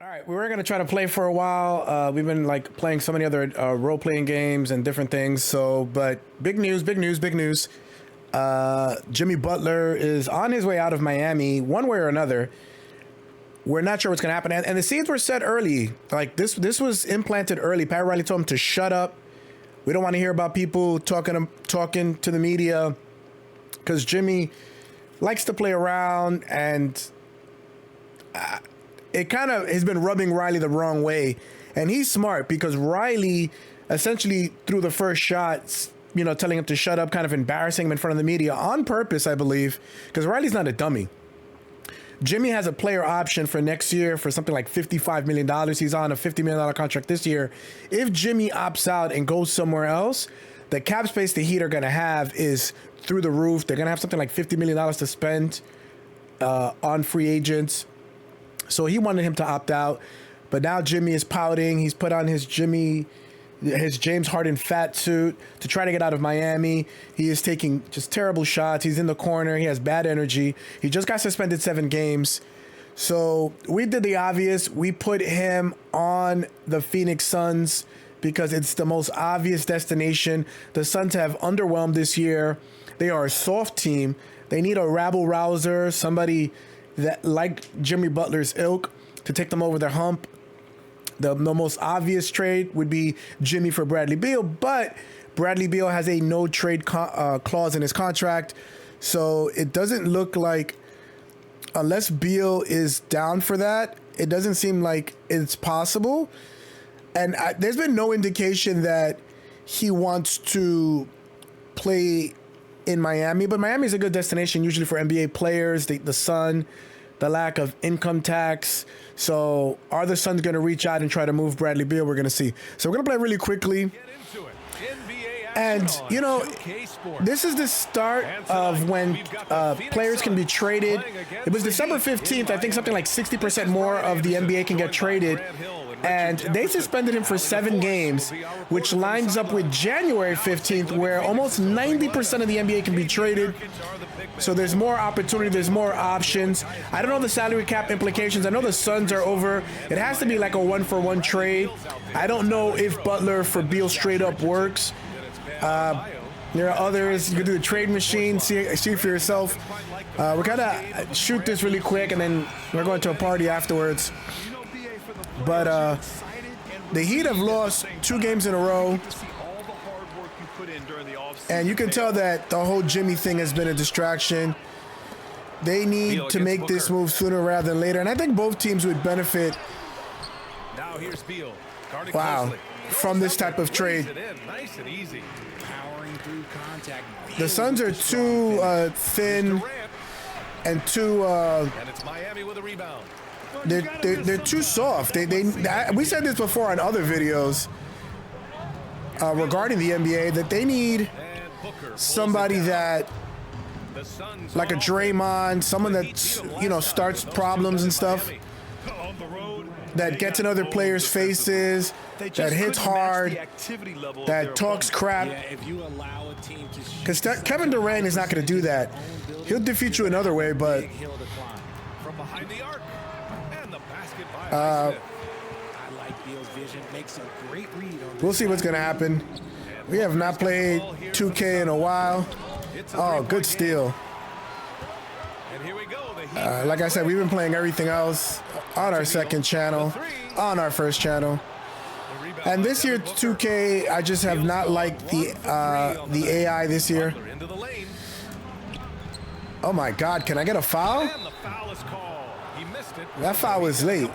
All right, we were gonna try to play for a while. We've been like playing so many other role-playing games and different things. So, but big news, big news, big news. Jimmy Butler is on his way out of Miami, one way or another. We're not sure what's gonna happen, and the seeds were set early. Like this was implanted early. Pat Riley told him to shut up. We don't want to hear about people talking to the media, because Jimmy likes to play around, and it kind of has been rubbing Riley the wrong way. And he's smart, because Riley essentially threw the first shots, you know, telling him to shut up, kind of embarrassing him in front of the media on purpose, I believe, because Riley's not a dummy. Jimmy has a player option for next year for something like $55 million. He's on a $50 million contract this year. If Jimmy opts out and goes somewhere else, the cap space the Heat are going to have is through the roof. They're going to have something like $50 million to spend on free agents. So he wanted him to opt out. But now Jimmy is pouting. He's put on his James Harden fat suit to try to get out of Miami. He is taking just terrible shots. He's in the corner. He has bad energy. He just got suspended 7 games. So we did the obvious. We put him on the Phoenix Suns because it's the most obvious destination. The Suns have underwhelmed this year. They are a soft team. They need a rabble-rouser, somebody that like Jimmy Butler's ilk, to take them over their hump. The most obvious trade would be Jimmy for Bradley Beal, but Bradley Beal has a no trade clause in his contract, so it doesn't look like, unless Beal is down for that, it doesn't seem like it's possible. And there's been no indication that he wants to play in Miami, but Miami is a good destination usually for NBA players. The sun, the lack of income tax. So are the Suns going to reach out and try to move Bradley Beal? We're going to see. So we're going to play really quickly. And, you know, this is the start of when players can be traded. It was December 15th. I think something like 60% more of the NBA can get traded. And they suspended him for 7 games, which lines up with January 15th, where almost 90% of the NBA can be traded. So there's more opportunity, there's more options. I don't know the salary cap implications. I know the Suns are over. It has to be like a 1-for-1 trade. I don't know if Butler for Beal straight up works. There are others. You can do the trade machine, see for yourself. We're gonna shoot this really quick, and then we're going to a party afterwards. But the Heat have lost 2 games in a row, and you can tell that the whole Jimmy thing has been a distraction. They need to make this move sooner rather than later, and I think both teams would benefit. Now here's Beal. Wow, from this type of trade. Nice and easy. Powering through contact. The Suns are too thin and too. And it's Miami with a rebound. They're too soft. We said this before on other videos regarding the NBA, that they need somebody that, like a Draymond, someone that, you know, starts problems and stuff, that gets in other players' faces, that hits hard, that talks crap. Because Kevin Durant is not going to do that. He'll defeat you another way, but we'll see what's going to happen. We have not played 2K in a while. Oh, good steal. Like I said, we've been playing everything else on our second channel, on our first channel. And this year, 2K, I just have not liked the AI this year. Oh my God, can I get a foul? That foul was late.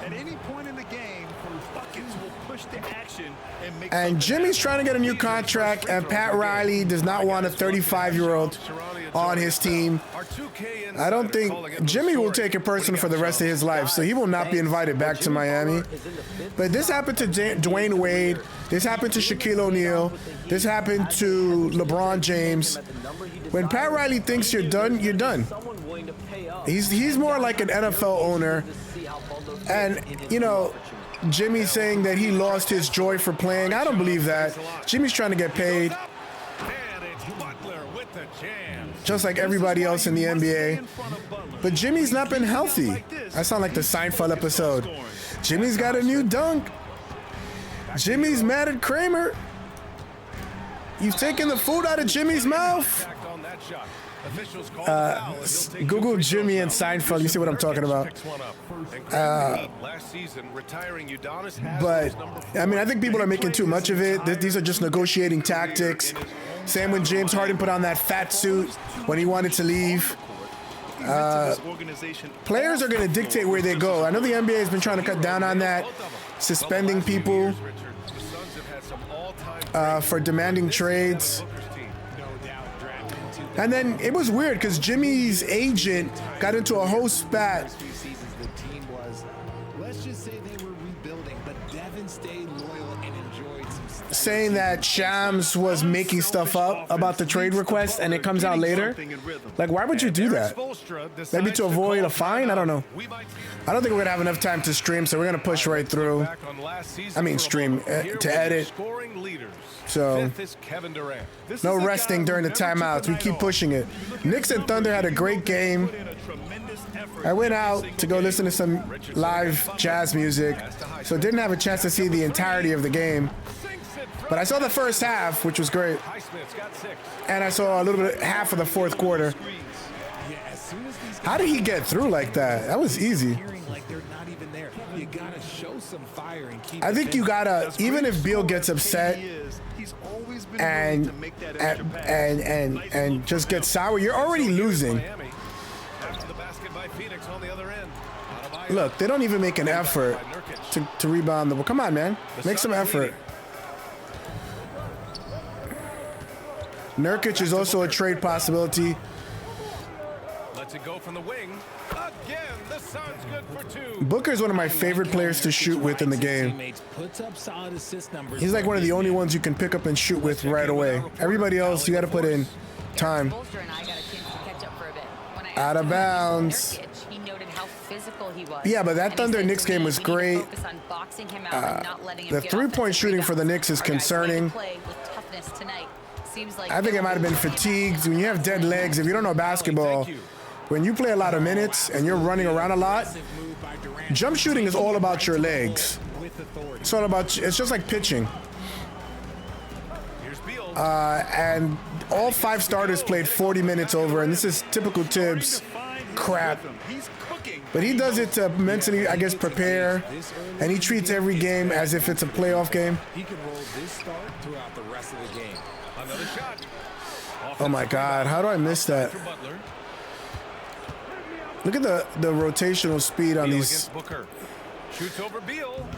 At any point in the game, buckets will push the action and make. And Jimmy's trying to get a new contract, and Pat Riley does not want a 35-year-old on his team. I don't think Jimmy will take it personal for the rest of his life, so he will not be invited back to Miami. But this happened to Dwayne Wade. This happened to Shaquille O'Neal. This happened to LeBron James. When Pat Riley thinks you're done, you're done. He's more like an NFL owner. And, you know, Jimmy's saying that he lost his joy for playing. I don't believe that. Jimmy's trying to get paid. And it's Butler with the jam. just like everybody else in the NBA. But Jimmy's not been healthy. I sound like the Seinfeld episode. Jimmy's got a new dunk. Jimmy's mad at Kramer. You've taken the food out of Jimmy's mouth. Google Jimmy and Seinfeld. You see what I'm talking about. But, I mean, I think people are making too much of it. These are just negotiating tactics. Same when James Harden put on that fat suit when he wanted to leave. Players are going to dictate where they go. I know the NBA has been trying to cut down on that, suspending people for demanding trades. And then it was weird because Jimmy's agent got into a whole spat. Saying that Shams was making stuff up about the trade request, and it comes out later. Like, why would you do that? Maybe to avoid a fine? I don't know. I don't think we're gonna have enough time to stream, so we're gonna push right through. I mean, stream to edit. So no resting during the timeouts. We keep pushing it. Knicks and Thunder had a great game. I went out to go listen to some live jazz music, so didn't have a chance to see the entirety of the game. But I saw the first half, which was great. And I saw a little bit, half of the fourth quarter. How did he get through like that? That was easy. I think you gotta, even if Beal gets upset and just gets sour, you're already losing. Look, they don't even make an effort to rebound the ball. Come on, man. Make some effort. Nurkic is also a trade possibility. Lets it go from the wing. Again, the Suns good for two. Booker is one of my favorite players to shoot with in the game. He's like one of the only ones you can pick up and shoot with right away. Everybody else, you got to put in time. Out of bounds. Yeah, but that Thunder Knicks game was great. The three-point shooting for the Knicks is concerning. I think it might have been fatigued. When you have dead legs, if you don't know basketball, when you play a lot of minutes and you're running around a lot, jump shooting is all about your legs. It's all about, it's just like pitching. And all 5 starters played 40 minutes over, and this is typical Tibbs crap. But he does it to mentally, I guess, prepare, and he treats every game as if it's a playoff game. He can roll this start throughout the rest of the game. Another shot. Oh my God, how do I miss that? Look at the rotational speed on these. Shoots over Beal.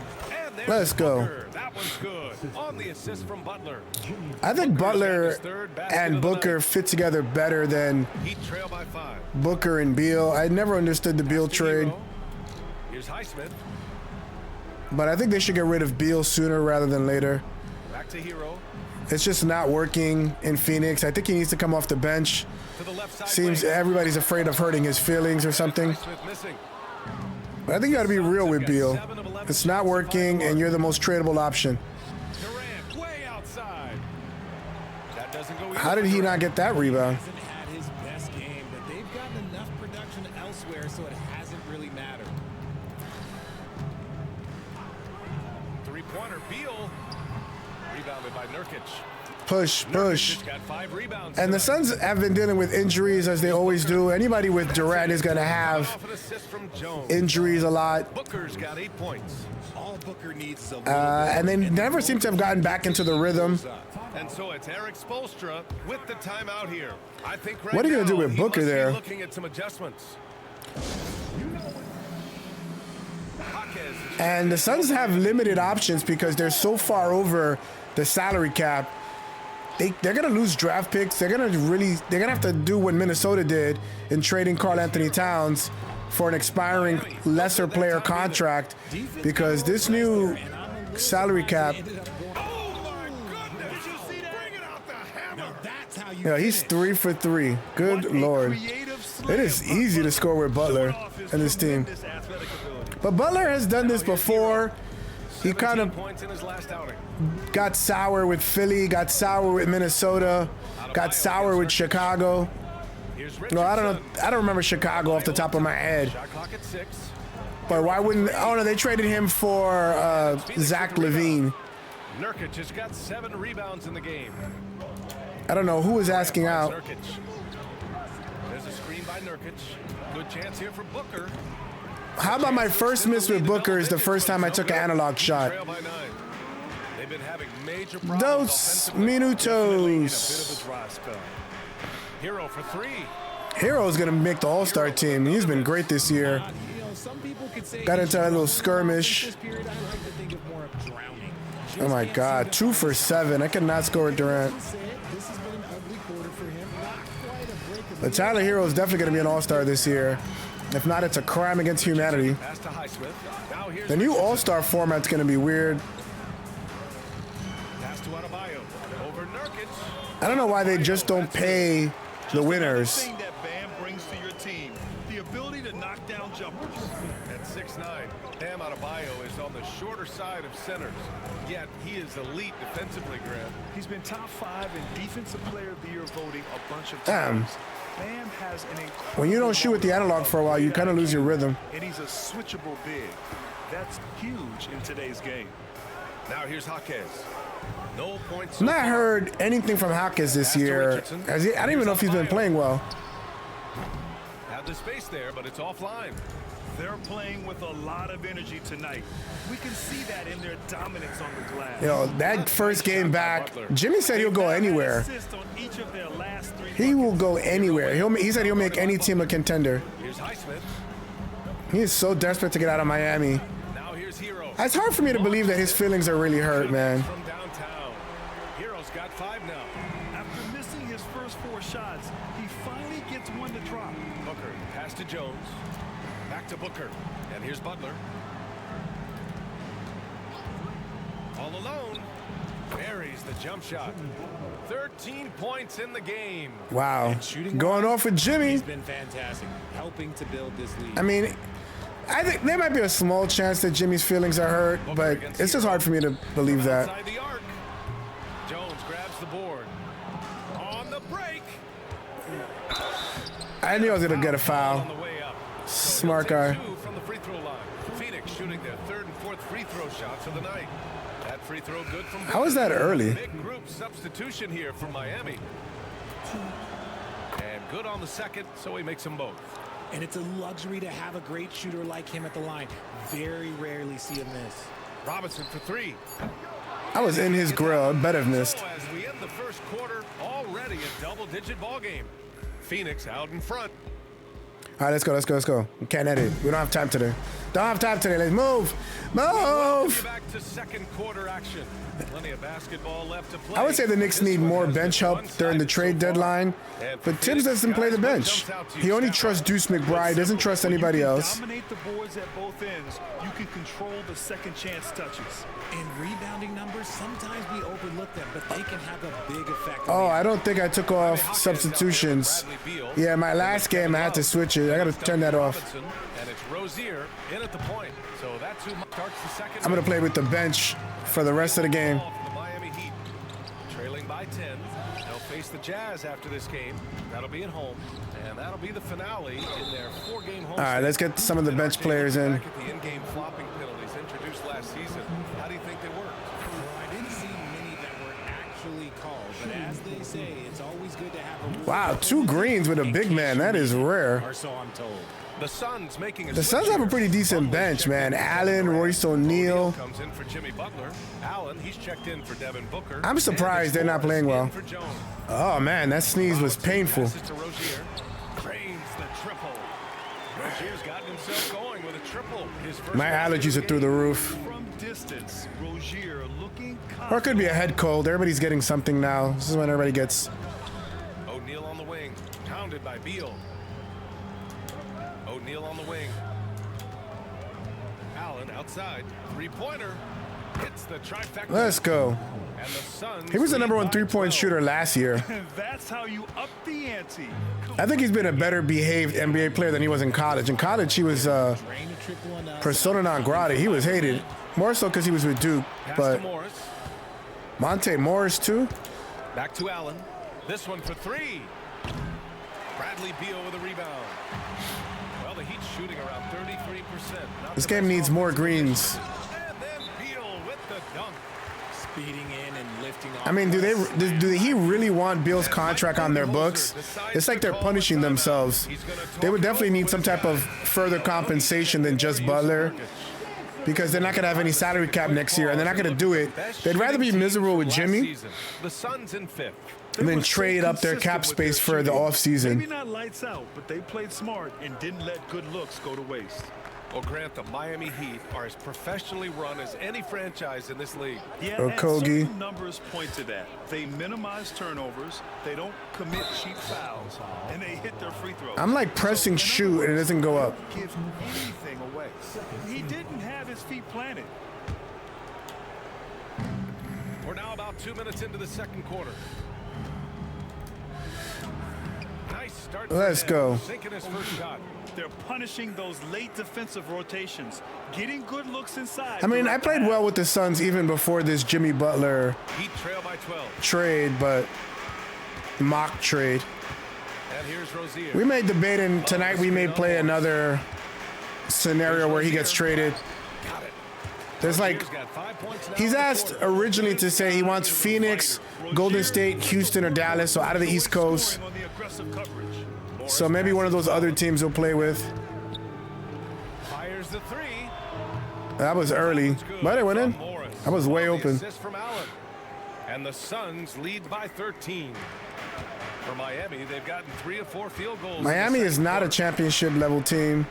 Let's go. That one's good. On the assist from Butler. I think Butler and Booker fit together better than Booker and Beal. I never understood the Beal trade. Here's Highsmith. But I think they should get rid of Beal sooner rather than later. Back to Hero. It's just not working in Phoenix. I think he needs to come off the bench. Seems everybody's afraid of hurting his feelings or something. But I think you got to be real with Beal. It's not working, and you're the most tradable option. How did he not get that rebound? Had his best game, but they've gotten enough production elsewhere, so it hasn't really mattered. Three-pointer, Beal. Rebounded by Nurkic. Push, push. Got 5 rebounds And the Suns have been dealing with injuries as they always do. Anybody with Durant is going to have injuries a lot. Booker's got 8 points. All Booker needs is a And they never seem to have gotten back into the rhythm. And so it's Eric Spoelstra with the timeout here. I think right What are you going to do now, with he Booker must be there? looking at some adjustments. And the Suns have limited options because they're so far over the salary cap. They're going to lose draft picks. They're going to have to do what Minnesota did in trading Karl Anthony Towns for an expiring lesser player contract, because this new salary cap, he's 3 for 3. Good Lord. It is easy to score with Butler and this team. But Butler has done this before. He kind of got sour with Philly, got sour with Minnesota, got sour with Chicago. Here's No, I don't know. Richardson. I don't remember Chicago off the top of my head. Shot clock at 6. But why wouldn't? Oh no, they traded him for Zach LaVine. Nurkic has got 7 rebounds in the game. I don't know who was asking out. Nurkic. There's a screen by Nurkic. Good chance here for Booker. How about my first miss with Booker is the first time I took an analog shot. Trail by 9. They've been having major problems Dos offensively. Definitely in a bit minutos. of a dry spell. Hero for 3. Hero's gonna make the All-Star team. He's been great this year. Got into a little skirmish. Oh my God, 2 for 7. I could not score with Durant. But Tyler Hero is definitely going to be an All-Star this year. If not, it's a crime against humanity. Pass to Highsmith. Now here's The new Richardson. All-Star format's going to be weird. Pass to Adebayo. Over Nurkic. I don't know why they just don't pay the winners. Thing that Bam brings to your team, the ability to knock down jumpers. At 6'9", Bam Adebayo is on the shorter side of centers. Yet he is elite defensively, Grant. He's been top 5 in Defensive Player of the Year voting a bunch of Damn. times. Bam has an incredible When you don't shoot with the analog for a while, you kind of lose your rhythm. and he's a switchable big. That's huge in today's game. Now here's Jaquez. No points. I've not heard anything from Hawkins this year. I don't even know if he's been playing well. Had the space there, but it's offline. They're playing with a lot of energy tonight. We can see that in their dominance on the glass. You know, that first game back, Jimmy said he'll go anywhere. Assist on each of their last 3 He will go anywhere. He said he'll make any team a contender. Here's Highsmith. He is so desperate to get out of Miami. Now here's Hero. It's hard for me to believe that his feelings are really hurt, man. From downtown. Hero's got 5 now. After missing his first 4 shots, he finally gets one to drop. Booker, pass to Jones. Back to Booker. And here's Butler. All alone. Buries the jump shot. 13 points in the game. Wow. Shooting Going off with Jimmy. He's been fantastic, helping to build this lead. I mean, I think there might be a small chance that Jimmy's feelings are hurt, but it's just hard for me to believe that. Outside the arc. Jones grabs the board. On the break. I knew I was going to get a On foul. the way up. Smart he'll take guy. 2 from the free throw line. Phoenix shooting their 3rd and 4th free throw shots of the night. That free throw good from How is that early? Big group substitution here for Miami. And good on the second, so he makes them both. And it's a luxury to have a great shooter like him at the line. Very rarely see him miss. Robinson for 3. I was in his grill. I bet have missed. So as we end the first quarter, already a double-digit ball game. Phoenix out in front. All right, let's go, let's go, let's go. We can't edit. We don't have time today. Don't have time today. Let's move. Welcome Move. you back to second quarter action. Plenty of basketball left to play. I would say the Knicks need more This one bench has been help during the one-sided trade so far. deadline, And for but Tibbs Phoenix, doesn't play the guys, what bench. jumps out to you? He only Step trusts up. Deuce McBride, doesn't trust When you anybody can else. dominate the boards at both ends, you can control the second chance touches. And rebounding numbers, sometimes we overlook them, but they can have a big effect. Oh, I don't think I took off Hawkins substitutions. down there with Bradley Beal. Yeah, my last game I had to switch it. I got to turn that off. Robinson, and it's Rozier in at the point. So that's who starts the second. I'm going to play with the bench for the rest of the game. Ball for the Miami Heat. Trailing by 10. They'll face the Jazz after this game. That'll be at home. And that'll be the finale in their 4-game home. All right, let's get some of the bench players in. Back at the in-game flopping penalties introduced last season. How do you think they worked? I didn't see many that were actually called, but as they say, it's always good to have a rule. Wow, 2 greens with a big man. That is rare. Or so I'm told. The Suns making a The switch Suns have a here. pretty decent Butler's bench, checked man. in for Allen, Kevin Durant. Royce O'Neal. Comes in for Jimmy Butler. Allen, he's checked in for Devin Booker. I'm surprised And they're not playing Morris well. in for Jones. Oh, man, that sneeze was painful. Passes to Rozier. Drains the triple. Rozier's gotten himself going with a triple. His first My allergies are through the roof. From distance, Rozier looking Or it could be a head cold. Everybody's getting something now. This is when everybody gets. O'Neal on the wing. Pounded by Beal. O'Neal on the wing. Allen outside. 3-pointer. Hits the trifecta. Let's go. And the Suns He was the number lead one by 3-point 12. shooter last year. That's how you up the ante. I think he's been a better behaved NBA player than he was in college. In college, he was Drain a triple on the persona non grata. He was hated. More so because he was with Duke. Pass But to Morris. Monte Morris, too. Back to Allen. This one for 3. Bradley Beal with a rebound. Well, the Heat's shooting around 33%. This game needs more greens. And then Beal with the dunk. Speeding in and lifting off. I mean, do he really want Beal's contract on their books? It's like they're punishing themselves. They would definitely need some type of further compensation than just Butler, because they're not going to have any salary cap next year, and they're not going to do it. They'd rather be miserable with Jimmy The Suns in 5th. and then trade up their cap space for the offseason. Maybe not lights out, but they played smart and didn't let good looks go to waste. Well, Grant, the Miami Heat are as professionally run as any franchise in this league. Yeah, Okogie. and certain numbers point to that. They minimize turnovers, they don't commit cheap fouls, and they hit their free throws. I'm like pressing shoot and it doesn't go up. Give anything away. He didn't have his feet planted. We're now about 2 minutes into the second quarter. Nice start. Let's go. Sinking his first shot. They're punishing those late defensive rotations, getting good looks inside. I mean, I played well with the Suns even before this Jimmy Butler Heat trail by 12. trade, but mock trade. And here's Rozier. We may debate, and tonight we may play another scenario where he gets traded. Got it. There's like, Rozier's got 5 points now he's in the asked quarter. originally to say he wants Phoenix, Golden State, Houston, or Dallas, so out of the East Coast. On the aggressive coverage. So maybe one of those other teams he'll play with. Fires the three. That was early, but it went in. That was way open. Assist from Allen. And the Suns lead by 13. For Miami, they've gotten 3 of 4 field goals. Miami is not a championship level team.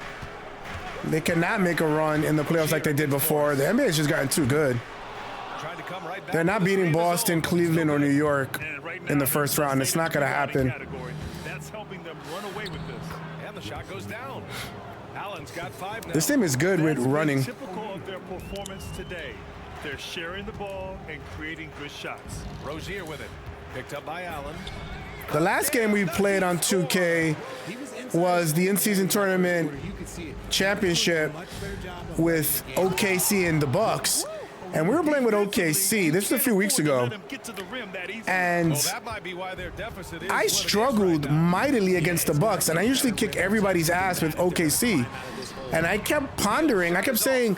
They cannot make a run in the playoffs like they did before. The NBA has just gotten too good. Trying to come right back They're not to the beating same Boston, result. Cleveland, or New York And right in now, the first round. It's not going to happen. category. That's helping them run away with this. And the shot goes down. Allen's got 5 now. This team is good with That's been running. typical of their performance today. They're sharing the ball and creating good shots. Rozier with it. Picked up by Allen. The last game we played on 2K was the in-season tournament championship with OKC and the Bucks. And we were playing with OKC. This was a few weeks ago. Let them get to the rim that easy. And Well, that might be why their deficit is I what it is struggled right now. mightily against the Bucks, and I usually kick everybody's ass with OKC. And I kept pondering, I kept saying,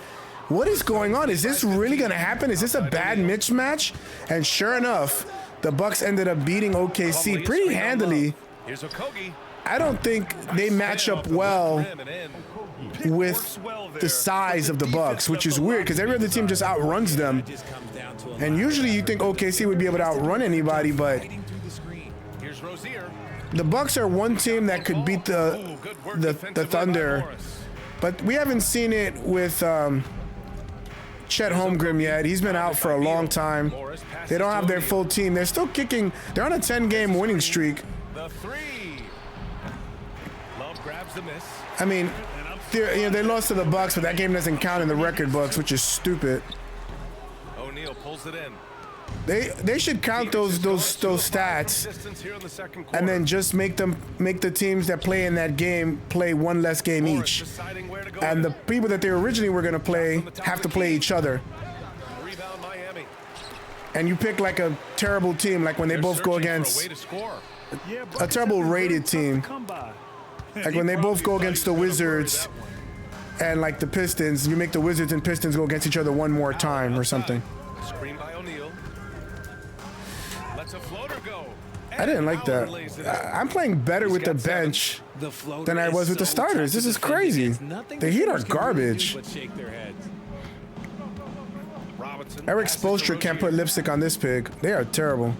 what is going on? Is this really going to happen? Is this a bad mismatch? And sure enough, the Bucks ended up beating OKC pretty handily. Here's Okogie. I don't think they match up well with the size of the Bucks, which is weird because every other team just outruns them. And usually you think OKC would be able to outrun anybody, but Here's Rozier. the Bucks are one team that could beat the Thunder, but we haven't seen it with Chet Holmgren yet. He's been out for a long time. They don't have their full team. They're still kicking. They're on a 10-game winning streak. The three. Love grabs the miss. I mean, they lost to the Bucks, but that game doesn't count in the record books, which is stupid. O'Neal pulls it in. They should count those stats Distance here in the second quarter. and then just make the teams that play in that game play one less game Morris each. deciding where to go And the in. people that they originally were going to play have to play each other. Rebound Miami. And you pick like a terrible team, like when they They're both go searching for against a way to score. Yeah, a terrible Buckets rated have been very tough to team. come by. Like when they both go against the Wizards and like the Pistons, you make the Wizards and Pistons go against each other one more time or something. Screen by O'Neal. Lets a floater go. I didn't like Allen that. lays it in. I'm playing better with the got 7. bench than I was with the starters. This is crazy. The Heat are garbage. Robinson Eric passes to Spoelstra can't put Rozier. lipstick on this pig. They are terrible.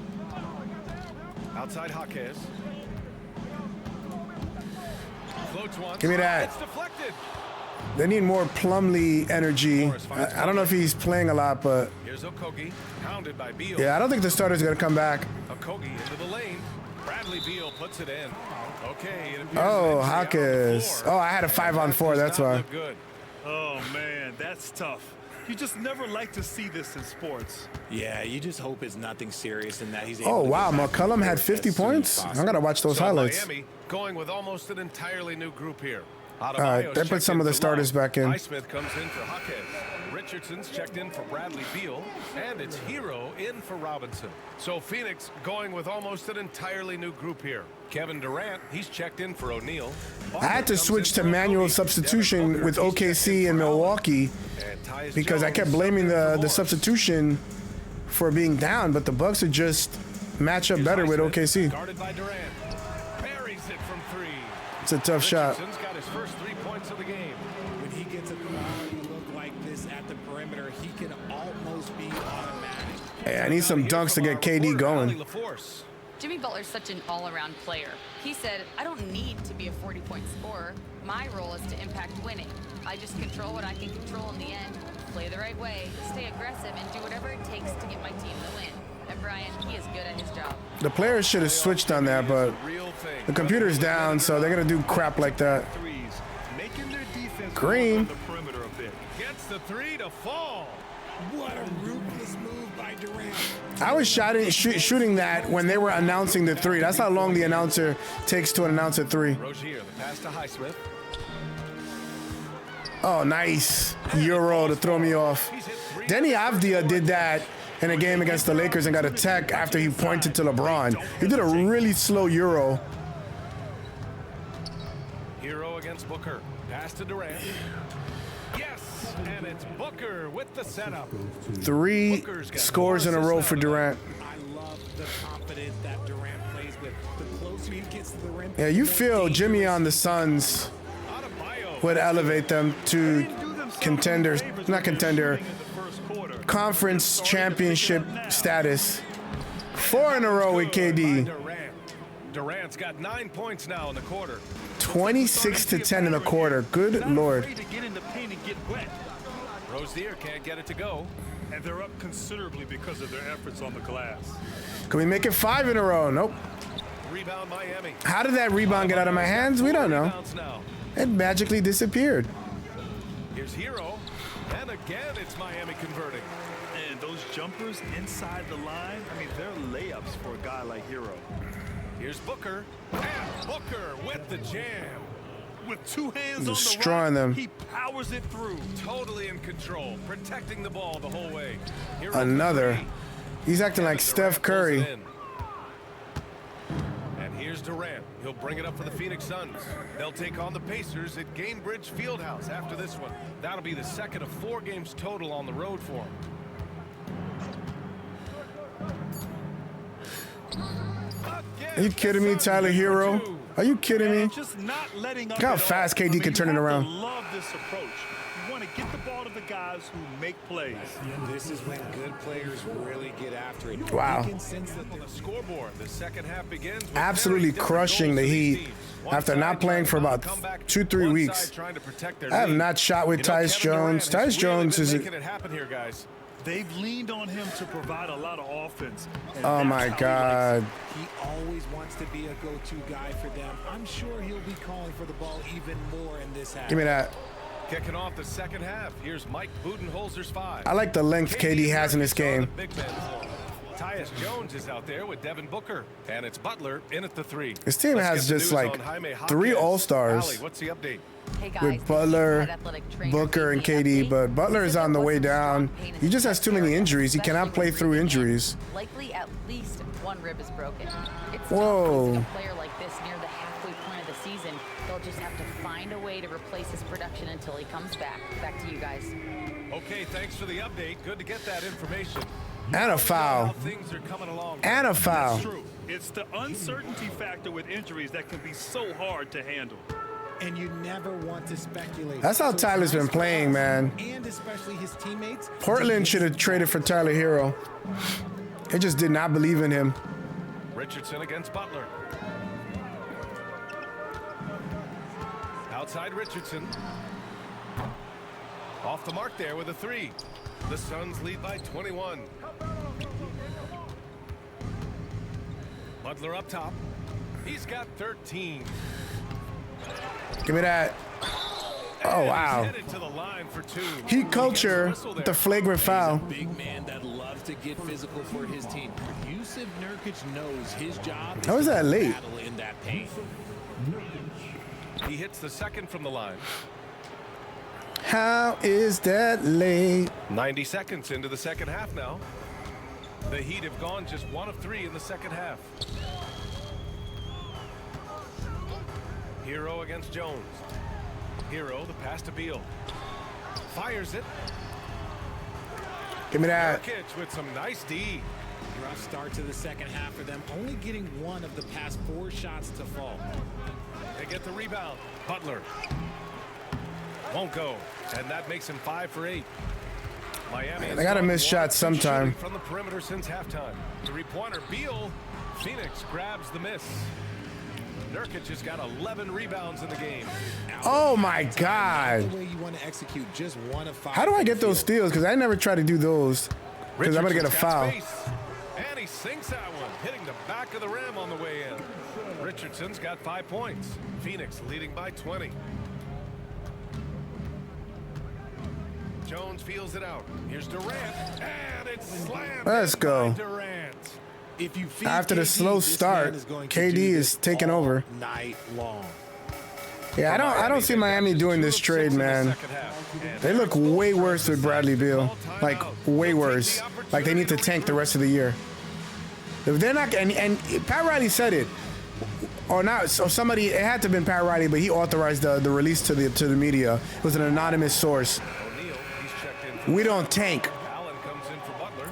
Outside Jaquez. Floats once. Give me that. It's deflected. They need more Plumlee energy. I don't know if he's playing a lot, but Here's Okogie. Pounded by Beal. yeah, I don't think the starters are going to come back. Okogie into the lane. Bradley Beal puts it in. Okay. It appears Oh, that he's out on the Hawkins. floor. Oh, I had a 5-on-4. Does That's not why. look good. Oh, man, that's tough. You just never like to see this in sports. Yeah, you just hope it's nothing serious and that he's Oh, able to wow. get back McCollum to had work 50 as soon as points? I possible. got to watch those So highlights. Miami going with almost an entirely new group here. All right, they put some of the starters back in. Highsmith comes in for Huckhead. Richardson's checked in for Bradley Beal, and it's Hero in for Robinson. So Phoenix going with almost an entirely new group here. Kevin Durant, he's checked in for O'Neal. I had to switch to manual substitution with OKC and Milwaukee because I kept blaming the substitution for being down, but the Bucks would just match up better with OKC. Guarded by Durant. Buries it from three. It's a tough shot. Richardson's got his first 3 points of the game. When he gets a quality look like this at the perimeter, he can almost be automatic. Hey, I need some dunks to get KD going. Jimmy Butler's such an all-around player. He said, I don't need to be a 40-point scorer. My role is to impact winning. I just control what I can control in the end, play the right way, stay aggressive, and do whatever it takes to get my team the win. And Brian, he is good at his job. The players should have switched on that, but the computer's down, so they're going to do crap like that. Green. Gets the three to fall. What a ruthless move by Durant. I was shooting that when they were announcing the three. That's how long the announcer takes to announce a three. Rozier, the pass to Highsmith. Oh, nice. Euro to throw me off. Denny Avdia did that in a game against the Lakers and got a tech after he pointed to LeBron. He did a really slow Euro. Hero against Booker. Pass to Durant. Yes, and it's Booker with the setup. 3 scores in a row for Durant. I love the confidence that Durant plays with. The closer he gets to the rim. Yeah, you feel Jimmy on the Suns would elevate them to contenders, not contender, conference championship status. 4 in a row with KD. Durant's got 9 points now in the quarter. 26-10 in the quarter. Good Lord. Rozier can't get it to go. And they're up considerably because of their efforts on the glass. Can we make it 5 in a row? Nope. Rebound Miami. How did that rebound get out of my hands? We don't know. It magically disappeared. Here's Hero. And again, it's Miami converting. And those jumpers inside the line, I mean, they're layups for a guy like Hero. Here's Booker. And Booker with the jam. With 2 hands destroying on the them. He powers it through. Totally in control, protecting the ball the whole way. Hero Another. He's acting like Steph Curry. And here's Durant. He'll bring it up for the Phoenix Suns. They'll take on the Pacers at Gainbridge Fieldhouse after this one. That'll be the second of 4 games total on the road for him. Are you kidding me, Tyler Hero? Are you kidding me? Just not letting up. Look how fast KD can turn it around. Love this approach. You want to get the ball to the guys who make plays. This is when good players really get after it. Wow. You can sense that On the scoreboard, the second half begins with Absolutely very different crushing goals the for these Heat teams. One after side not playing for trying to about come back, 2-3 one weeks. side trying to protect their I have lead. not shot with You know, Tyus Kevin Durant Jones. has Tyus really Jones been is. making it happen here, guys. They've leaned on him to provide a lot of offense. and Oh that's my how he God. he always wants to be a go-to guy for them. I'm sure he'll be calling for the ball even more in this half. Give me that. Kicking off the second half, here's Mike Budenholzer's 5. I like the length KD has in this game. Big man for him. Tyus Jones is out there with Devin Booker, and it's Butler in at the 3. This team Let's has get the just news like on Jaime 3 Jaquez. All-Stars. Allie, what's the update? Hey guys, With Butler, head athletic trainer Booker, and gave me an KD, update. but Butler He is said on the there way was some down. strong pain in He his just has too many area, injuries. He cannot especially play when through breathing in. injuries. Likely at least one rib is broken. It's tough Whoa. losing a player like this near the halfway point of the season. They'll just have to find a way to replace his production until he comes back. Back to you guys. Okay, thanks for the update. Good to get that information. And a How foul. things are coming along. And a foul. That's true. It's the uncertainty factor with injuries that can be so hard to handle. And you never want to speculate. That's how So Tyler's been nice for playing, us, man. And especially his teammates. Portland should have traded for Tyler Hero. They just did not believe in him. Richardson against Butler. Outside Richardson. Off the mark there with a 3. The Suns lead by 21. Butler up top. He's got 13. Give me that. Oh, wow. He's headed to the line for 2. Heat culture, the flagrant foul. Big man that loves to get physical for his team. Yusuf Nurkic knows his job is How is that to late? battle in that paint. He hits the second from the line. How is that late? 90 seconds into the second half now. The Heat have gone just 1 of 3 in the second half. Hero against Jones. Hero, the pass to Beal. Fires it. Give me that. Nurkic with some nice D. Rough start to the second half for them, only getting 1 of the past 4 shots to fall. They get the rebound. Butler. Won't go. And that makes him 5 for 8. Miami. They gotta miss shots sometime. From the perimeter since halftime. Three-pointer. Beal. Phoenix grabs the miss. Nurkic has got 11 rebounds in the game. Oh my God. The way you want to execute just 1 of 5. How do I get those steals? Because I never try to do those. Because I'm going to get a foul. And he sinks that one, hitting the back of the rim on the way in. Richardson's got 5 points. Phoenix leading by 20. Jones feels it out. Here's Durant, and it's slammed. Let's go. Durant. If you feed After the KD, slow this start, man is going to KD do is this taking all over. night long. Yeah, I don't see Miami doing this trade, man. They look way worse with Bradley Beal. Like, way worse. Like, they need to tank the rest of the year. If they're not, and Pat Riley said it, or not, so somebody, it had to have been Pat Riley, but he authorized the release to the media. It was an anonymous source. We don't tank.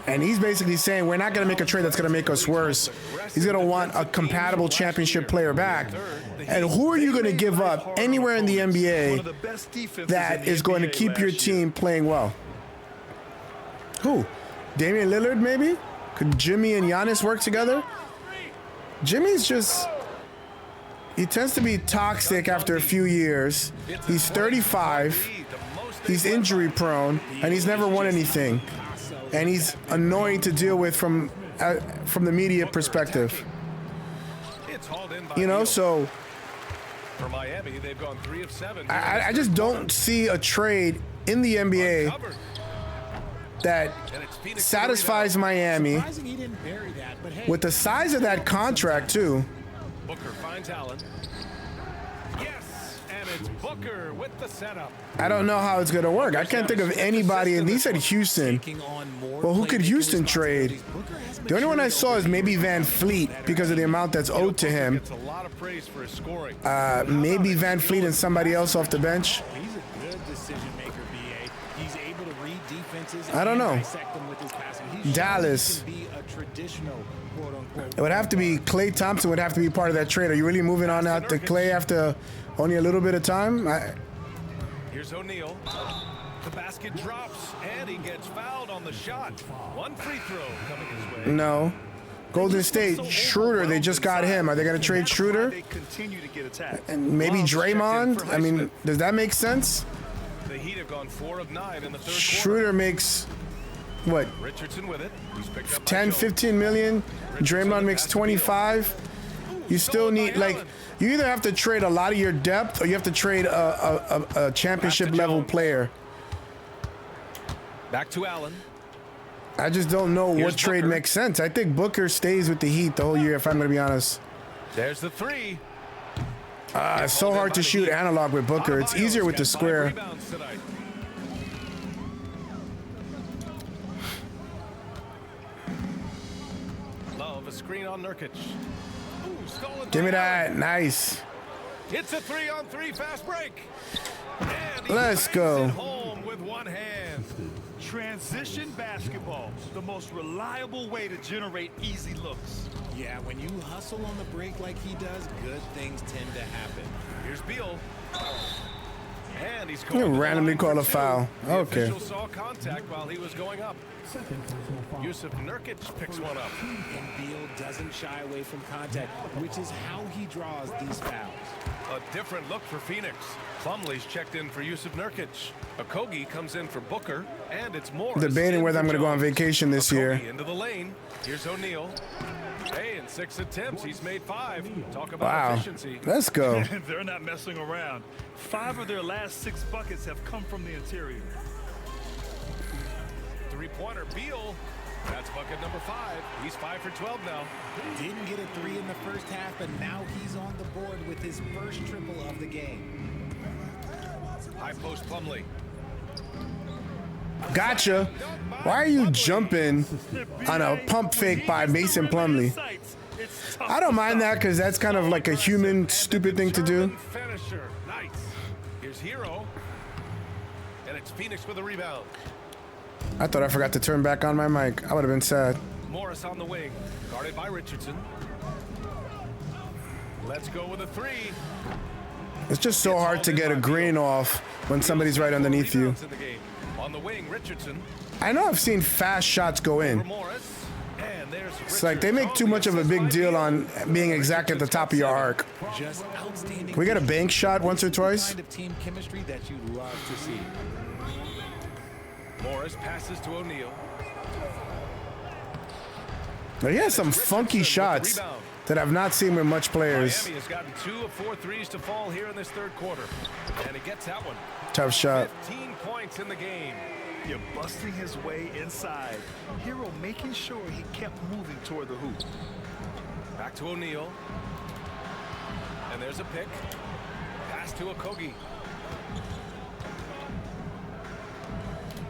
And he's basically saying we're not going to make a trade that's going to make us worse. He's going to want a compatible championship player back. And who are you going to give up anywhere in the NBA that is going to keep your team playing well? Who? Damian Lillard, maybe? Could Jimmy and Giannis work together? Jimmy's just... He tends to be toxic after a few years. He's 35. He's injury prone, and he's never won anything. And he's annoying to deal with from the media perspective. You know, so for Miami, they've gone 3 of 7. I just don't see a trade in the NBA that satisfies Miami with the size of that contract too. Booker finds Allen. Yes, and it's Booker with the setup. I don't know how it's going to work. I can't think of anybody, and he said Houston. Well, who could Houston trade? The only one I saw is maybe Van Fleet because of the amount that's owed to him. Maybe Van Fleet and somebody else off the bench. He's a good decision maker, BA. He's able to read defenses. I don't know. And dissect them with his passing. Dallas. He can be a traditional, quote unquote. It would have to be Klay Thompson would have to be part of that trade. Are you really moving on out to Klay after only a little bit of time? Here's O'Neal. The basket drops, and he gets fouled on the shot. 1 free throw coming his way. No. Golden State, Schroeder, they just got him. Are they going to trade Schroeder? And maybe Draymond? I mean, does that make sense? The Heat have gone 4 of 9 in the third Schroeder quarter. makes, what, Richardson with it. He's picked up 10, 15 million? Draymond makes 25? You still need, like, you either have to trade a lot of your depth or you have to trade a championship level player. Back to Allen. I just don't know what trade makes sense. I think Booker stays with the Heat the whole year, if I'm going to be honest. There's the 3. It's so hard to shoot analog with Booker. It's easier with the square. Love a screen on Nurkic. Give me that. Nice. It's a 3-on-3 fast break. Let's go. Home with one hand. Transition basketball, the most reliable way to generate easy looks. Yeah, when you hustle on the break like he does, good things tend to happen. Here's Beal. And he's You randomly call a foul. Okay. The official saw contact while he was going up. Yusuf Nurkic picks one up. And Beal doesn't shy away from contact, which is how he draws these fouls. A different look for Phoenix. Plumlee's checked in for Yusuf Nurkic. Okogie comes in for Booker, and it's Morris. Debating whether I'm going to go on vacation this year. Into the lane. Here's O'Neal. Hey, in 6 attempts, he's made 5. Talk about efficiency. Let's go. They're not messing around. 5 of their last 6 buckets have come from the interior. Three-pointer, Beal. That's bucket number 5. He's 5 for 12 now. Didn't get a 3 in the first half, but now he's on the board with his first triple of the game. High post Plumlee. Gotcha. Why are you jumping on a pump fake by Mason Plumlee? I don't mind that because that's kind of like a human stupid thing to do. Finisher. Nice. Here's Hero. And it's Phoenix with a rebound. I thought I forgot to turn back on my mic. I would have been sad. Morris on the wing. Guarded by Richardson. Let's go with a 3. It's just so hard to get a green off when somebody's right underneath you. In the game. On the wing, Richardson. I know I've seen fast shots go in. Morris. And there's It's like they make too much of a big deal on being exact at the top of your arc. Just outstanding. We got a bank shot once or twice. Kind of team chemistry that you love to see. Morris passes to O'Neal. Now, he has some funky shots that I've not seen with much players. Miami has gotten 2 of 4 threes to fall here in this third quarter. And he gets that one. Tough shot. 15 points in the game. You're busting his way inside. Hero making sure he kept moving toward the hoop. Back to O'Neal. And there's a pick. Pass to Okogie.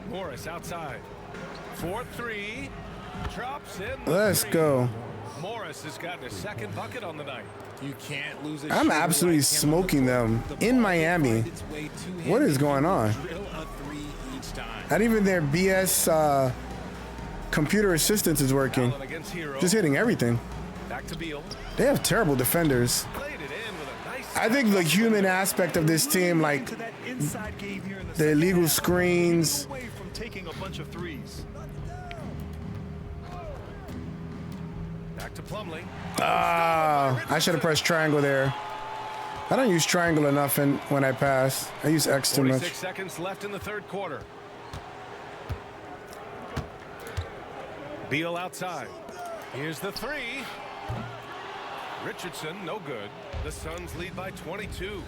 Morris outside. 4-3. Drops in. Let's go. Morris has gotten his second bucket on the night. You can't lose a I'm shooter absolutely like him. smoking them in Miami. What is going on? Drill a 3 each time. Not even their BS computer assistance is working. Allen against Hero. Just hitting everything. Back to Beal. They have terrible defenders. Played it in with a nice. I think the human aspect of this team, like To that inside game here in the the second illegal half. screens. Away from taking a bunch of threes. Back to Plumlee. I should have pressed triangle there. I don't use triangle enough when I pass. I use X too 46 much. seconds left in the third quarter. Beal outside. Here's the 3. Richardson, no good. The Suns lead by 22.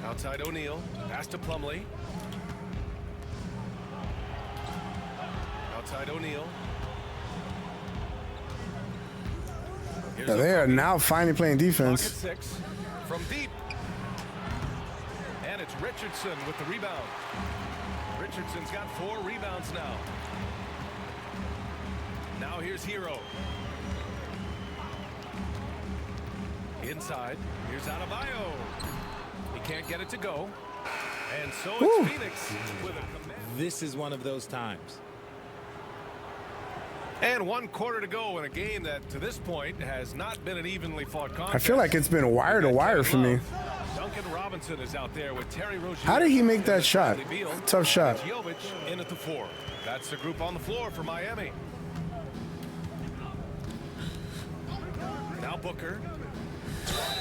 Outside O'Neal. Pass to Plumlee. Outside O'Neal. Here's Yeah, they are now finally playing Pocket defense. 6 from deep. And it's Richardson with the rebound. Richardson's got 4 rebounds now. Now here's Hero. Inside. Here's Adebayo. He can't get it to go. And so it's Woo. Phoenix with a command. This is one of those times. And 1 quarter to go in a game that to this point has not been an evenly fought contest. I feel like it's been wire to wire for me. Duncan Robinson is out there with Terry Rozier. How did he make that and shot? Bradley Beal. Tough shot. Jovic in at the 4. That's the group on the floor for Miami. Now Booker.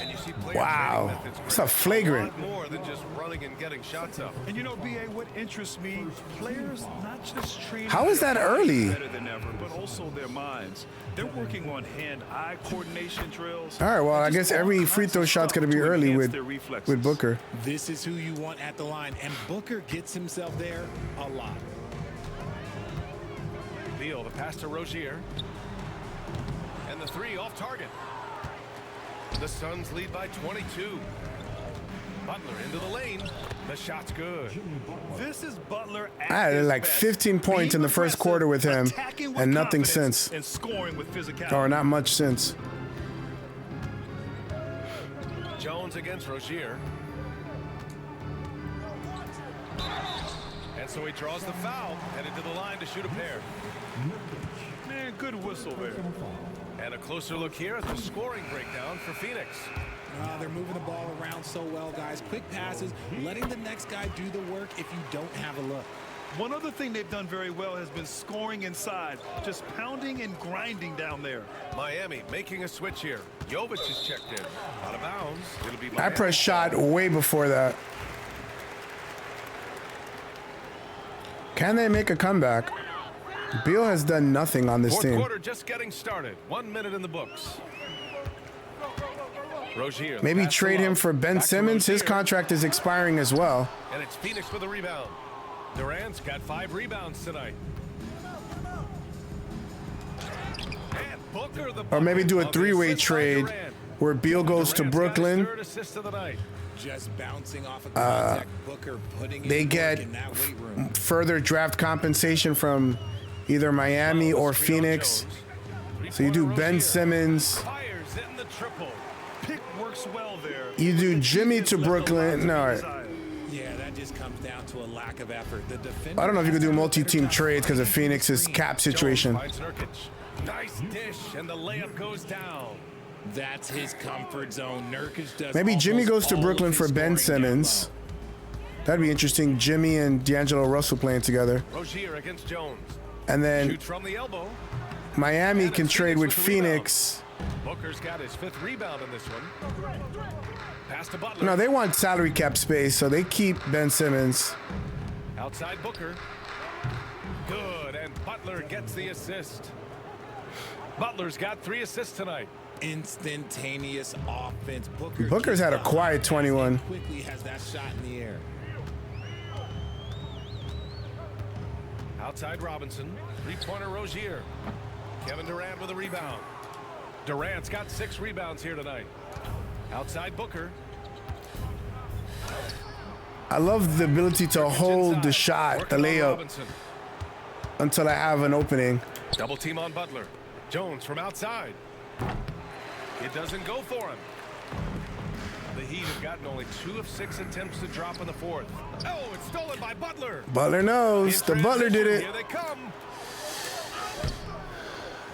And you see players Wow. training methods It's where a flagrant. lot more than just running and getting shots up. And you know, BA, what interests me, players not just training How is that their early? bodies better than ever, but also their minds. They're working on hand-eye coordination drills. All right, well, I Just guess all every kinds free of throw shot's stuff going to be to early enhance with their reflexes. Booker. This is who you want at the line, and Booker gets himself there a lot. Beal, the pass to Rozier. And the 3 off target. The Suns lead by 22. Butler into the lane. The shot's good. This is Butler at I had his like best. 15 points in the first Being quarter with him, attacking with and nothing confidence, since. and scoring with physicality. Or not much since. Jones against Rozier. And so he draws the foul, headed to the line to shoot a pair. Man, good whistle there. And a closer look here at the scoring breakdown for Phoenix. They're moving the ball around so well, guys. Quick passes, letting the next guy do the work if you don't have a look. One other thing they've done very well has been scoring inside, just pounding and grinding down there. Miami making a switch here. Jovic is checked in. Out of bounds. It'll be I Miami. pressed shot way before that. Can they make a comeback? Beal has done nothing on this Fourth team. quarter just getting started. 1 minute in the books. Rozier. the Maybe pass to trade him Love. for Ben Back to Simmons. His Rozier. contract is expiring as well. And it's Phoenix with a rebound. Durant's got 5 rebounds tonight. Booker, the Or maybe do a bucket of the three-way assist by trade Durant. where Beal goes to Durant's got his Brooklyn. third assist of the night. Just bouncing off of contact, Booker putting They in get work in that weight room. further draft compensation from either Miami or Phoenix. So you do Ben Simmons. Fires in the triple. Pick works well there. You do The Jimmy defense to left a lot Brooklyn. to No, be desired. Yeah, that just comes down to a lack of effort. The defender I don't know if you could do has multi-team better trades because of time Phoenix's screen. cap situation. Finds Nurkic. Nice dish, and the layup goes down. That's his comfort zone. Nurkic does Maybe Jimmy almost goes to all of Brooklyn his for Ben scoring down Simmons. low. That'd be interesting. Jimmy and D'Angelo Russell playing together. Rozier against Jones. And then Shoots from the elbow. Miami And can it's trade with with the rebound. Phoenix. Booker's got his 5th rebound in this one. Pass to Butler. No, they want salary cap space, so they keep Ben Simmons. Outside Booker. Good, and Butler gets the assist. Butler's got 3 assists tonight. Instantaneous offense. Booker's had a quiet 21. Quickly has that shot in the air. Outside Robinson. 3-pointer Rozier. Kevin Durant with a rebound. Durant's got 6 rebounds here tonight. Outside Booker. I love the ability to hold the shot, the Working on layup, Robinson. until I have an opening. Double team on Butler. Jones from outside. It doesn't go for him. The Heat have gotten only 2 of 6 attempts to drop in the 4th. Oh, it's stolen by Butler. Butler knows. The Butler did it. Here they come.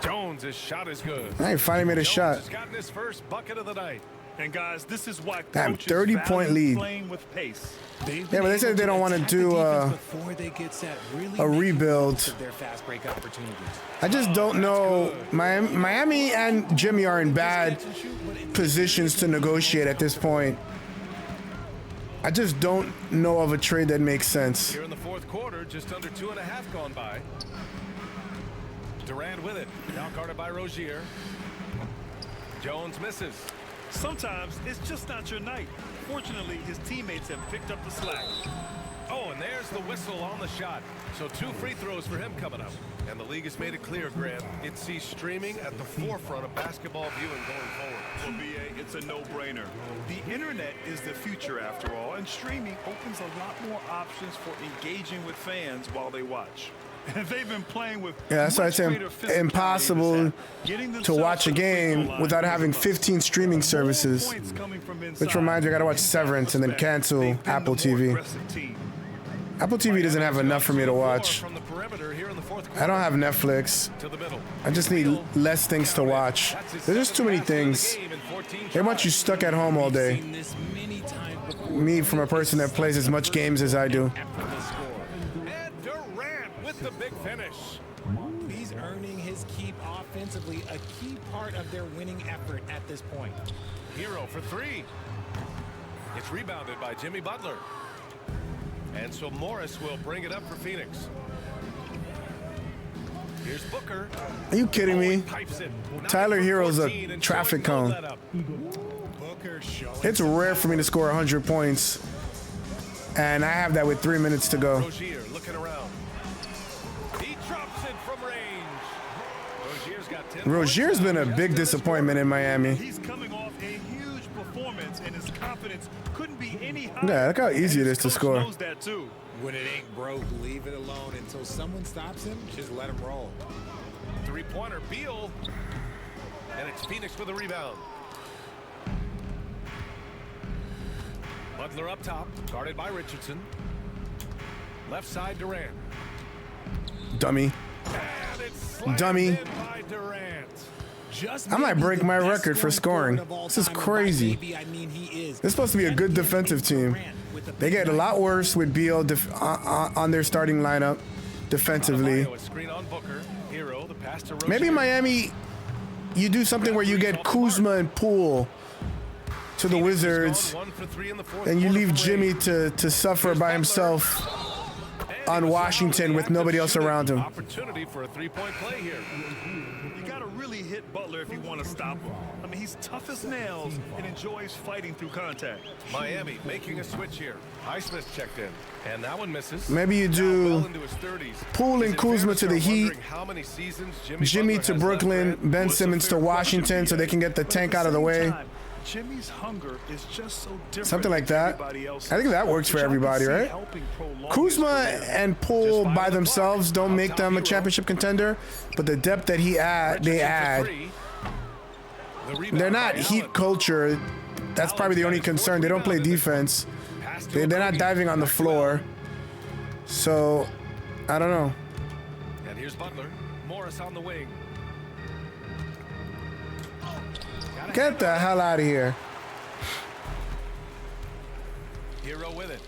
Jones' his shot is good. I finally made a Jones shot. has gotten his first bucket of the night. And guys, this is why Damn, coaches 30-point value lead. playing with pace. Yeah, but they said they don't want to do a rebuild. I just don't know. Miami and Jimmy are in bad positions to negotiate at this point. I just don't know of a trade that makes sense. Here in the 4th quarter, just under 2.5 gone by. Durant with it. Now guarded by Rozier. Jones misses. Sometimes it's just not your night. Fortunately, his teammates have picked up the slack. Oh, and there's the whistle on the shot. So 2 free throws for him coming up. And the league has made it clear, Grant, it sees streaming at the forefront of basketball viewing going forward. For BA, it's a no-brainer. The internet is the future after all, and streaming opens a lot more options for engaging with fans while they watch. And they've been playing with Yeah, that's why I say impossible to watch a game without having 15 streaming services. Which reminds me, I gotta watch Severance and then cancel Apple TV. Apple TV doesn't have enough for me to watch. From the perimeter here in the 4th quarter. I don't have Netflix. To the middle. I just need less things to watch. There's just too many things. They want you stuck at home all day. Me, from a person that plays as much games as I do. And Durant with the big finish. He's earning his keep offensively, a key part of their winning effort at this point. Hero for 3. It's rebounded by Jimmy Butler. And so Morris will bring it up for Phoenix. Here's Booker. Are you kidding me? Pipes it. Tyler 9 for Hero's a 14 and traffic showing no cone. letup. Booker showing It's rare for me to score 100 points. And I have that with 3 minutes to go. Rozier looking around. He drops it from range. Rozier's got 10 Rozier's points been a now. big disappointment in Miami. He's coming off a huge performance, and his confidence couldn't be any higher. Yeah, look how easy it And is to his coach score. knows that too. When it ain't broke, leave it alone until someone stops him. Just let him roll. 3-pointer Beal. And it's Phoenix with a rebound. Butler up top, guarded by Richardson. Left side Durant. Dummy. And it's slammed Dummy. in by Durant. Just I might maybe break the my best record for scoring scoring. forward of all This is time, and by crazy. maybe, I mean he is. This is supposed to be a good defensive team. They get a lot worse with Beal on their starting lineup defensively. Adebayo, a screen on Booker. Hero, the pass to Rozier. Maybe Miami, you do something where you get Kuzma and Poole to the Phoenix is Wizards, gone 1 for 3 in the 4th and you quarter leave for Jimmy Ray. to suffer by himself on Washington with nobody else around him. Opportunity for a three-point play here. You got to really hit Butler if you want to stop him. I mean, he's tough as nails and enjoys fighting through contact. Miami making a switch here. Highsmith checked in, and that one misses. Maybe you do Poole and Kuzma to the Heat, Jimmy to Brooklyn, Ben Simmons to Washington so they can get the tank out of the way. Jimmy's hunger is just so different. Something like that. I think that works for everybody, right? Kuzma and Poole by themselves don't make them a championship contender, but the depth that they add, they're not Heat culture. That's probably the only concern. They don't play defense. They're not diving on the floor. So, I don't know. And here's Butler. Morris on the wing. Get the hell out of here. Hero with it.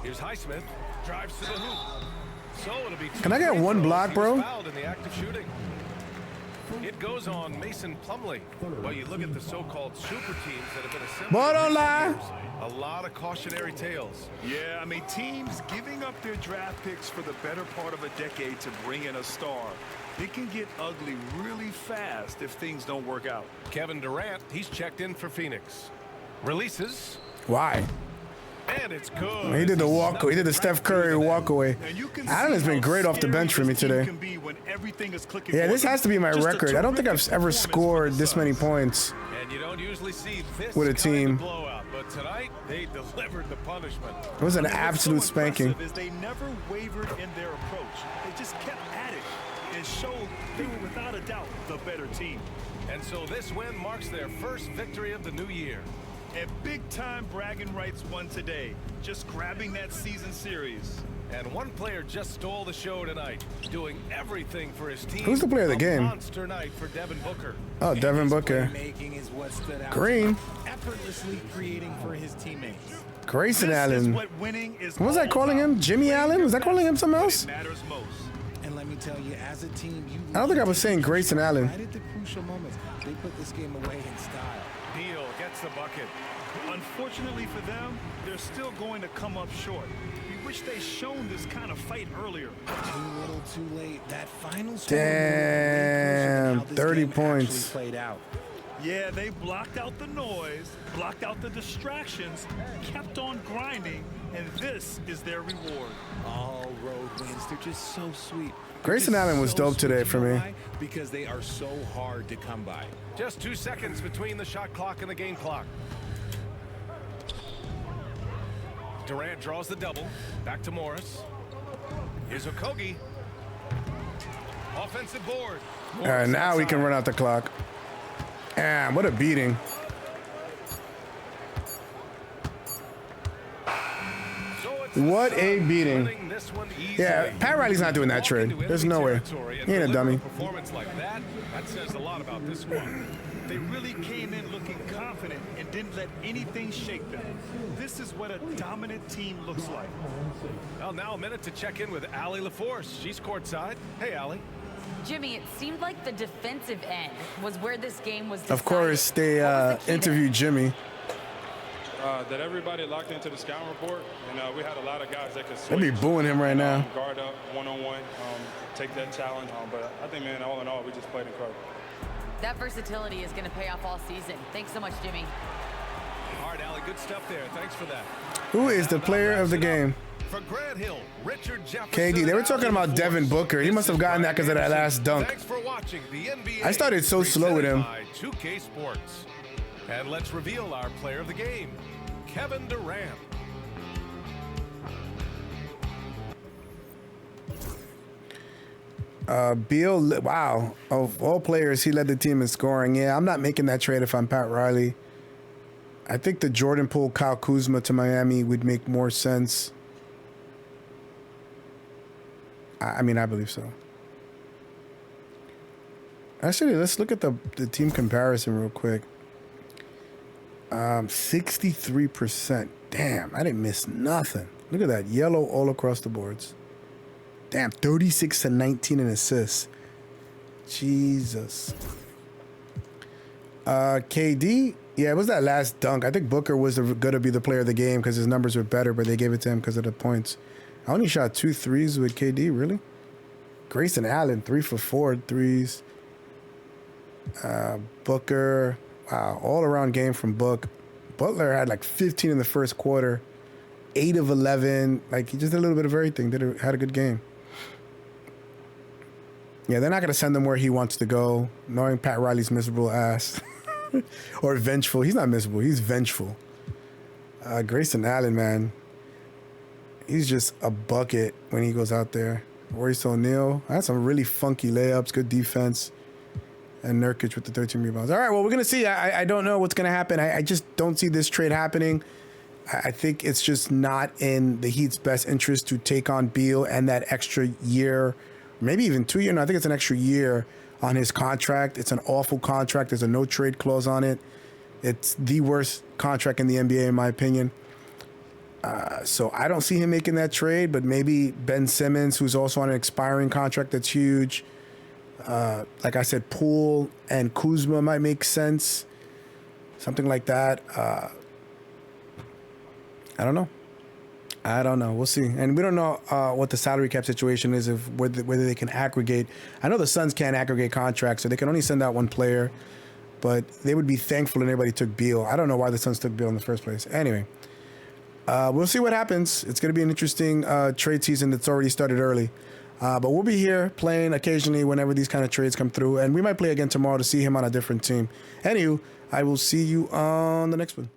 Here's Highsmith. Drives to the hoop. So it'll be Can I get one block, bro? Fouled in the act of shooting. It goes on Mason Plumlee. Well, you look at the so-called super teams that have been assembled. Boy, don't lie. A lot of cautionary tales. Yeah, I mean, teams giving up their draft picks for the better part of a decade to bring in a star. It can get ugly really fast if things don't work out. Kevin Durant, he's checked in for Phoenix. Releases. Why? And it's good. He did the walk. He did the Steph Curry walk away. Adam has been great off the bench for me today. Yeah, this has to be my record. I don't think I've ever scored this many points And you don't usually see this with a team. blowout, but tonight they delivered the punishment. It was an absolute spanking. They never wavered in their approach. They just kept at it and showed they were without a doubt the better team. And so this win marks their first victory of the new year. And big-time bragging rights won today, just grabbing that season series. And one player just stole the show tonight, doing everything for his team. Who's the player of the game? Monster night for Devin Booker. Oh, Devin Booker. Is what stood out. Green. Effortlessly creating for his teammates. Grayson This is Allen. what winning is What was I all calling about. him? Jimmy Allen? Was I calling him something else? It matters most. And let me tell you, as a team, I don't think I was saying Grayson Allen. right at the crucial moments, they put this game away in style. Beal gets the bucket. Unfortunately for them, they're still going to come up short. We wish they'd shown this kind of fight earlier. Too little, too late. That final score Damn, how this 30 game points. actually played out. Yeah, they blocked out the noise, blocked out the distractions, kept on grinding, and this is their reward. All road wins, they're just so sweet. Grayson They're just Allen was so dope today sweet. for You know me. why? Because they are so hard to come by. Just 2 seconds between the shot clock and the game clock. Durant draws the double. Back to Morris. Here's Okogie. Offensive board. All right, now we can run out the clock. Damn, what a beating. What a beating. Yeah, Pat Riley's not doing that trade. There's no way. He ain't a dummy. Performance like that says a lot about this squad. They really came in looking confident and didn't let anything shake them. This is what a dominant team looks like. Well, now a minute to check in with Allie LaForce. She's courtside. Hey, Allie. Jimmy, it seemed like the defensive end was where this game was decided. Of course, they What was the key interviewed Jimmy. That everybody locked into the scouting report, and we had a lot of guys that could They'd be switch, booing him right now. guard up one-on-one, take that challenge. But I think, man, all in all, we just played incredible. That versatility is going to pay off all season. Thanks so much, Jimmy. All right, Allie, good stuff there. Thanks for that. Who is the player of the game? For Grant Hill, Richard Jefferson. KD. They were and talking Allie about Devin LaForce. Booker. He must have gotten that because of that last dunk. Thanks for watching the NBA. I started so slow with him. Presented by 2K Sports. And let's reveal our player of the game, Kevin Durant. Beal, wow. Of all players, he led the team in scoring. Yeah, I'm not making that trade if I'm Pat Riley. I think the Jordan Poole, Kyle Kuzma to Miami would make more sense. I mean, I believe so. Actually, let's look at the team comparison real quick. 63%. Damn, I didn't miss nothing. Look at that. Yellow all across the boards. Damn, 36-19 in assists. Jesus. KD, Yeah, it was that last dunk. I think Booker was going to be the player of the game because his numbers were better, but they gave it to him because of the points. I only shot 2 threes with KD, really? Grayson Allen, 3 for 4 threes. Booker, wow, all-around game from Book. Butler had like 15 in the first quarter, 8 of 11. Like, he just did a little bit of everything. Had a good game. Yeah, they're not going to send him where he wants to go, knowing Pat Riley's miserable ass. Or vengeful. He's not miserable. He's vengeful. Grayson Allen, man. He's just a bucket when he goes out there. Royce O'Neal. Had some really funky layups. Good defense. And Nurkic with the 13 rebounds. All right, well, we're going to see. I don't know what's going to happen. I just don't see this trade happening. I think it's just not in the Heat's best interest to take on Beal and that extra year, maybe even 2 years. No, I think it's an extra year on his contract. It's an awful contract. There's a no trade clause on it. It's the worst contract in the NBA, in my opinion. So I don't see him making that trade, but maybe Ben Simmons, who's also on an expiring contract that's huge. Like I said, Poole and Kuzma might make sense. Something like that. I don't know. We'll see. And we don't know what the salary cap situation is, whether they can aggregate. I know the Suns can't aggregate contracts, so they can only send out one player. But they would be thankful if anybody took Beal. I don't know why the Suns took Beal in the first place. Anyway, we'll see what happens. It's going to be an interesting trade season that's already started early. But we'll be here playing occasionally whenever these kind of trades come through. And we might play again tomorrow to see him on a different team. Anywho, I will see you on the next one.